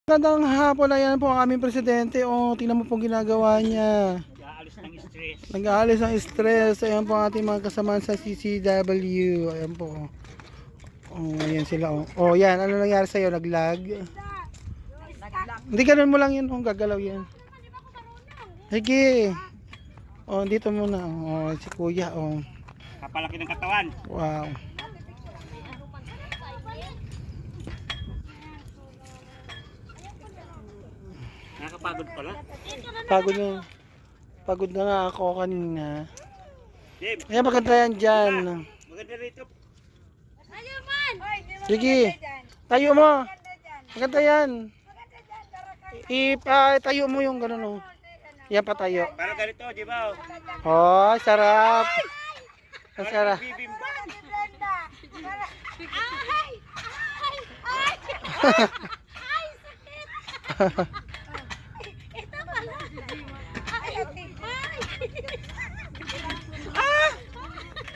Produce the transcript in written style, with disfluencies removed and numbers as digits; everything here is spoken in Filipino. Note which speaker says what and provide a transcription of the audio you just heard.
Speaker 1: Magandang hapon, ayan po ang aming presidente. Tingnan mo po ginagawa niya.
Speaker 2: Nag-aalis ng stress.
Speaker 1: Nag-aalis ang stress. Ayan po ang ating mga kasamahan sa CCW. Ayan po. Ayan sila. Yan. Ano nangyari sa'yo? Nag-lag? Hindi, ganun mo lang yun. Gagalaw yan. Sige. Dito muna. Si kuya.
Speaker 2: Kapalaki ng katawan.
Speaker 1: Wow.
Speaker 2: Nakakapagod pala.
Speaker 1: Pagod na nga ako kanina.
Speaker 2: Dave,
Speaker 1: Ayan, maganda yan dyan.
Speaker 2: maganda rito.
Speaker 1: Sige. Tayo mo. Maganda yan. Tayo mo yung gano'n. Yan pa tayo.
Speaker 2: Para ganito, di ba?
Speaker 1: Sarap. Ang sarap.
Speaker 3: Ay! Ay! Ay! Sakit!